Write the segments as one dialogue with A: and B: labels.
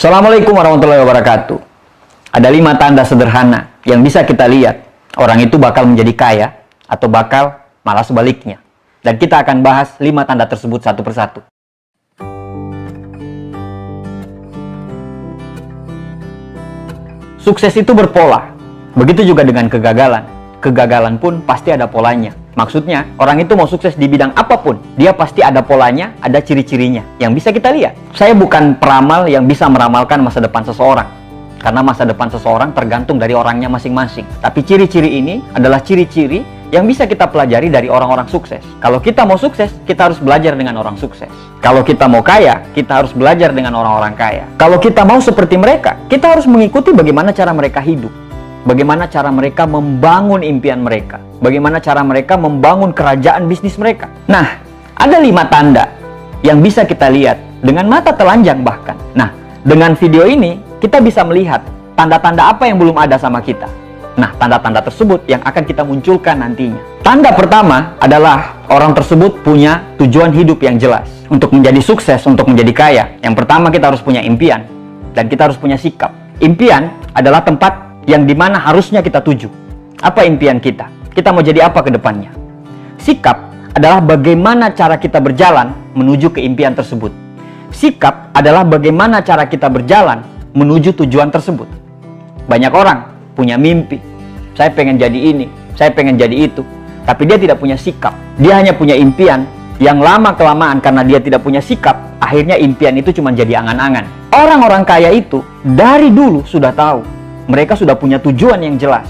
A: Assalamualaikum warahmatullahi wabarakatuh. Ada 5 tanda sederhana yang bisa kita lihat orang itu bakal menjadi kaya atau bakal malah sebaliknya. Dan kita akan bahas 5 tanda tersebut satu persatu. Sukses itu berpola. Begitu juga dengan kegagalan. Kegagalan pun pasti ada polanya. Maksudnya, orang itu mau sukses di bidang apapun, dia pasti ada polanya, ada ciri-cirinya yang bisa kita lihat. Saya bukan peramal yang bisa meramalkan masa depan seseorang, karena masa depan seseorang tergantung dari orangnya masing-masing. Tapi ciri-ciri ini adalah ciri-ciri yang bisa kita pelajari dari orang-orang sukses. Kalau kita mau sukses, kita harus belajar dengan orang sukses. Kalau kita mau kaya, kita harus belajar dengan orang-orang kaya. Kalau kita mau seperti mereka, kita harus mengikuti bagaimana cara mereka hidup. Bagaimana cara mereka membangun impian mereka. Bagaimana cara mereka membangun kerajaan bisnis mereka. Nah, ada 5 tanda yang bisa kita lihat dengan mata telanjang bahkan. Nah, dengan video ini kita bisa melihat tanda-tanda apa yang belum ada sama kita. Nah, tanda-tanda tersebut yang akan kita munculkan nantinya. Tanda pertama adalah orang tersebut punya tujuan hidup yang jelas. Untuk menjadi sukses, untuk menjadi kaya, yang pertama kita harus punya impian. Dan kita harus punya sikap. Impian adalah tempat yang dimana harusnya kita tuju. Apa impian kita? Kita mau jadi apa ke depannya? Sikap adalah bagaimana cara kita berjalan menuju ke impian tersebut. Sikap adalah bagaimana cara kita berjalan menuju tujuan tersebut. Banyak orang punya mimpi. Saya pengen jadi ini, saya pengen jadi itu. Tapi dia tidak punya sikap. Dia hanya punya impian yang lama-kelamaan karena dia tidak punya sikap, akhirnya impian itu cuma jadi angan-angan. Orang-orang kaya itu dari dulu sudah tahu. Mereka sudah punya tujuan yang jelas.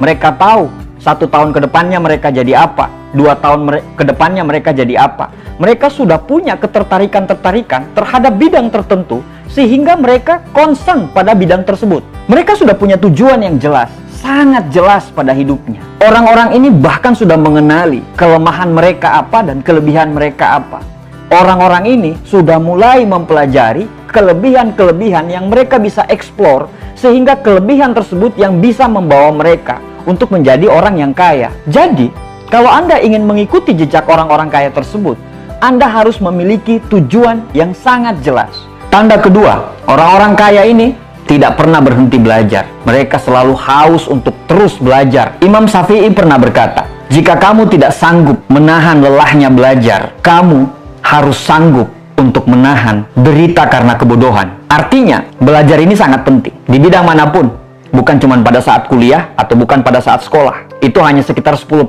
A: Mereka tahu 1 tahun ke depannya mereka jadi apa, 2 tahun ke depannya mereka jadi apa. Mereka sudah punya ketertarikan-tertarikan terhadap bidang tertentu sehingga mereka concern pada bidang tersebut. Mereka sudah punya tujuan yang jelas, sangat jelas pada hidupnya. Orang-orang ini bahkan sudah mengenali kelemahan mereka apa dan kelebihan mereka apa. Orang-orang ini sudah mulai mempelajari kelebihan-kelebihan yang mereka bisa eksplor, sehingga kelebihan tersebut yang bisa membawa mereka untuk menjadi orang yang kaya. Jadi, kalau Anda ingin mengikuti jejak orang-orang kaya tersebut, Anda harus memiliki tujuan yang sangat jelas. Tanda kedua, orang-orang kaya ini tidak pernah berhenti belajar. Mereka selalu haus untuk terus belajar. Imam Syafi'i pernah berkata, jika kamu tidak sanggup menahan lelahnya belajar, kamu harus sanggup untuk menahan derita karena kebodohan. Artinya, belajar ini sangat penting. Di bidang manapun, bukan cuma pada saat kuliah atau bukan pada saat sekolah. Itu hanya sekitar 10%.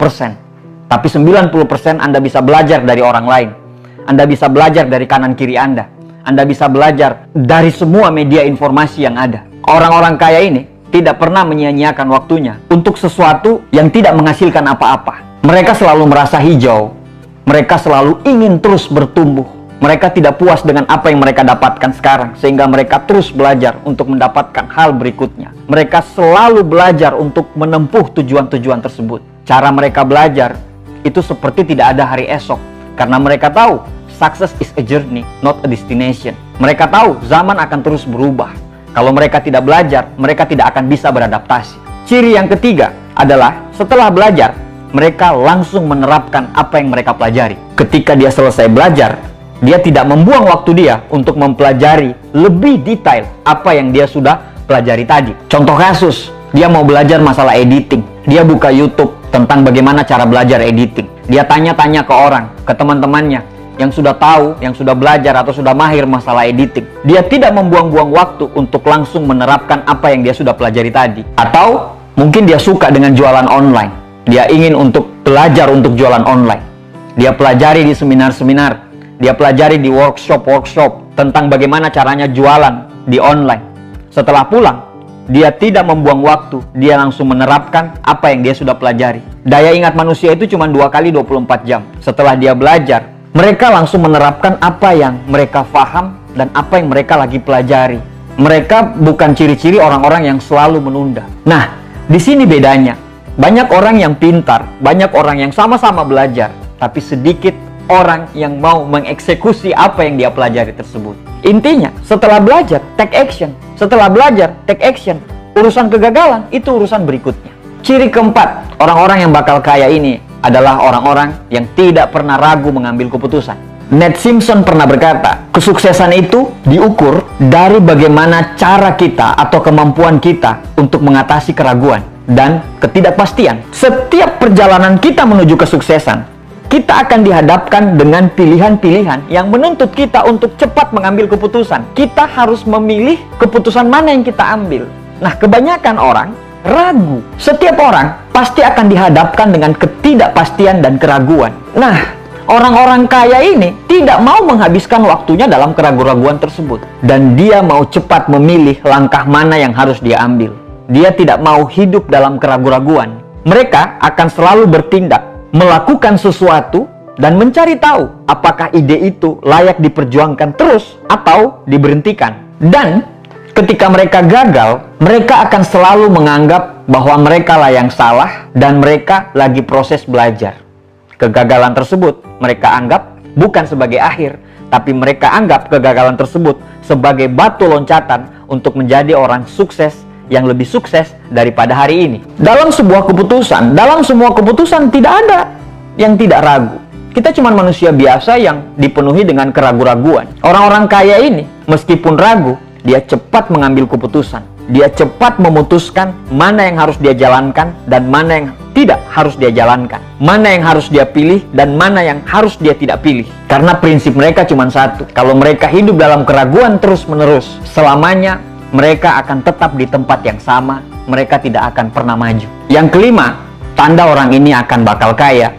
A: Tapi 90% Anda bisa belajar dari orang lain. Anda bisa belajar dari kanan kiri Anda. Anda bisa belajar dari semua media informasi yang ada. Orang-orang kaya ini tidak pernah menyia-nyiakan waktunya untuk sesuatu yang tidak menghasilkan apa-apa. Mereka selalu merasa hijau. Mereka selalu ingin terus bertumbuh. Mereka tidak puas dengan apa yang mereka dapatkan sekarang, sehingga mereka terus belajar untuk mendapatkan hal berikutnya. Mereka selalu belajar untuk menempuh tujuan-tujuan tersebut. Cara mereka belajar itu seperti tidak ada hari esok, karena mereka tahu success is a journey, not a destination. Mereka tahu zaman akan terus berubah. Kalau mereka tidak belajar, mereka tidak akan bisa beradaptasi. Ciri yang ketiga adalah setelah belajar, mereka langsung menerapkan apa yang mereka pelajari. Ketika dia selesai belajar, dia tidak membuang waktu dia untuk mempelajari lebih detail apa yang dia sudah pelajari tadi. Contoh kasus, dia mau belajar masalah editing. Dia buka YouTube tentang bagaimana cara belajar editing. Dia tanya-tanya ke orang, ke teman-temannya yang sudah tahu, yang sudah belajar atau sudah mahir masalah editing. Dia tidak membuang-buang waktu untuk langsung menerapkan apa yang dia sudah pelajari tadi. Atau mungkin dia suka dengan jualan online. Dia ingin untuk belajar untuk jualan online. Dia pelajari di seminar-seminar. Dia pelajari di workshop tentang bagaimana caranya jualan di online. Setelah pulang, dia tidak membuang waktu. Dia langsung menerapkan apa yang dia sudah pelajari. Daya ingat manusia itu cuma 2 kali 24 jam. Setelah dia belajar, mereka langsung menerapkan apa yang mereka paham dan apa yang mereka lagi pelajari. Mereka bukan ciri-ciri orang-orang yang selalu menunda. Nah, di sini bedanya. Banyak orang yang pintar, banyak orang yang sama-sama belajar, tapi sedikit orang yang mau mengeksekusi apa yang dia pelajari tersebut. Intinya, setelah belajar, take action. Setelah belajar, take action. Urusan kegagalan, itu urusan berikutnya. Ciri keempat, orang-orang yang bakal kaya ini adalah orang-orang yang tidak pernah ragu mengambil keputusan. Ned Simpson pernah berkata, Kesuksesan itu diukur dari bagaimana cara kita atau kemampuan kita untuk mengatasi keraguan dan ketidakpastian. Setiap perjalanan kita menuju kesuksesan, kita akan dihadapkan dengan pilihan-pilihan yang menuntut kita untuk cepat mengambil keputusan. Kita harus memilih keputusan mana yang kita ambil. Nah, kebanyakan orang ragu. Setiap orang pasti akan dihadapkan dengan ketidakpastian dan keraguan. Nah, orang-orang kaya ini tidak mau menghabiskan waktunya dalam keraguan-keraguan tersebut. Dan dia mau cepat memilih langkah mana yang harus dia ambil. Dia tidak mau hidup dalam keraguan-keraguan. Mereka akan selalu bertindak, melakukan sesuatu, dan mencari tahu apakah ide itu layak diperjuangkan terus atau diberhentikan. Dan ketika mereka gagal, mereka akan selalu menganggap bahwa mereka lah yang salah dan mereka lagi proses belajar. Kegagalan tersebut mereka anggap bukan sebagai akhir, tapi mereka anggap kegagalan tersebut sebagai batu loncatan untuk menjadi orang sukses yang lebih sukses daripada hari ini. Dalam semua keputusan tidak ada yang tidak ragu. Kita cuma manusia biasa yang dipenuhi dengan keraguan-raguan. Orang-orang kaya ini, meskipun ragu, dia cepat mengambil keputusan. Dia cepat memutuskan mana yang harus dia jalankan dan mana yang tidak harus dia jalankan. Mana yang harus dia pilih dan mana yang harus dia tidak pilih. Karena prinsip mereka cuma satu. Kalau mereka hidup dalam keraguan terus-menerus, selamanya mereka akan tetap di tempat yang sama. Mereka tidak akan pernah maju. Yang kelima, tanda orang ini akan bakal kaya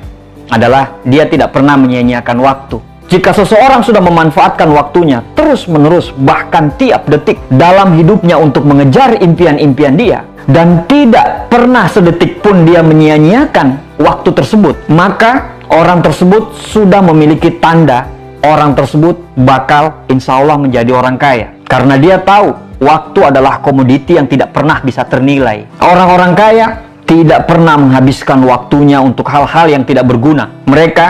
A: adalah dia tidak pernah menyia-nyiakan waktu. Jika seseorang sudah memanfaatkan waktunya terus-menerus, bahkan tiap detik dalam hidupnya untuk mengejar impian-impian dia, dan tidak pernah sedetik pun dia menyia-nyiakan waktu tersebut, maka orang tersebut sudah memiliki tanda orang tersebut bakal insya Allah menjadi orang kaya. Karena dia tahu waktu adalah komoditi yang tidak pernah bisa ternilai. Orang-orang kaya tidak pernah menghabiskan waktunya untuk hal-hal yang tidak berguna. Mereka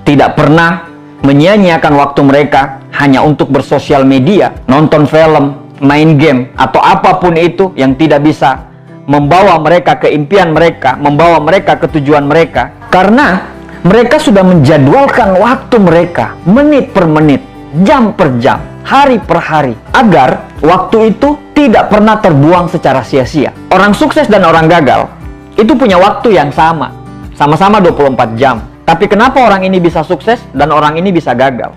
A: tidak pernah menyia-nyiakan waktu mereka hanya untuk bersosial media, nonton film, main game, atau apapun itu yang tidak bisa membawa mereka ke impian mereka, membawa mereka ke tujuan mereka. Karena mereka sudah menjadwalkan waktu mereka menit per menit, jam per jam, hari per hari, agar waktu itu tidak pernah terbuang secara sia-sia. Orang sukses dan orang gagal itu punya waktu yang sama, sama-sama 24 jam. Tapi kenapa orang ini bisa sukses dan orang ini bisa gagal?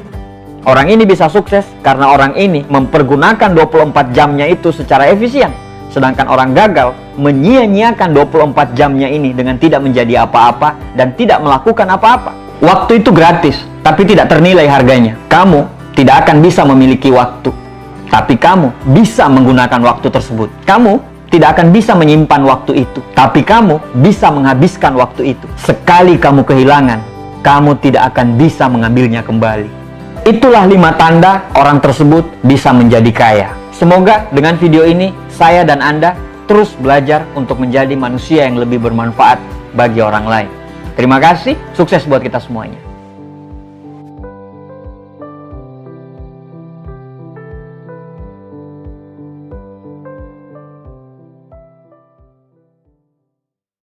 A: Orang ini bisa sukses karena orang ini mempergunakan 24 jamnya itu secara efisien. Sedangkan orang gagal menyia-nyiakan 24 jamnya ini dengan tidak menjadi apa-apa dan tidak melakukan apa-apa. Waktu itu gratis, tapi tidak ternilai harganya. Kamu tidak akan bisa memiliki waktu, tapi kamu bisa menggunakan waktu tersebut. Kamu tidak akan bisa menyimpan waktu itu, tapi kamu bisa menghabiskan waktu itu. Sekali kamu kehilangan, kamu tidak akan bisa mengambilnya kembali. Itulah 5 tanda orang tersebut bisa menjadi kaya. Semoga dengan video ini, saya dan Anda terus belajar untuk menjadi manusia yang lebih bermanfaat bagi orang lain. Terima kasih, sukses buat kita semuanya.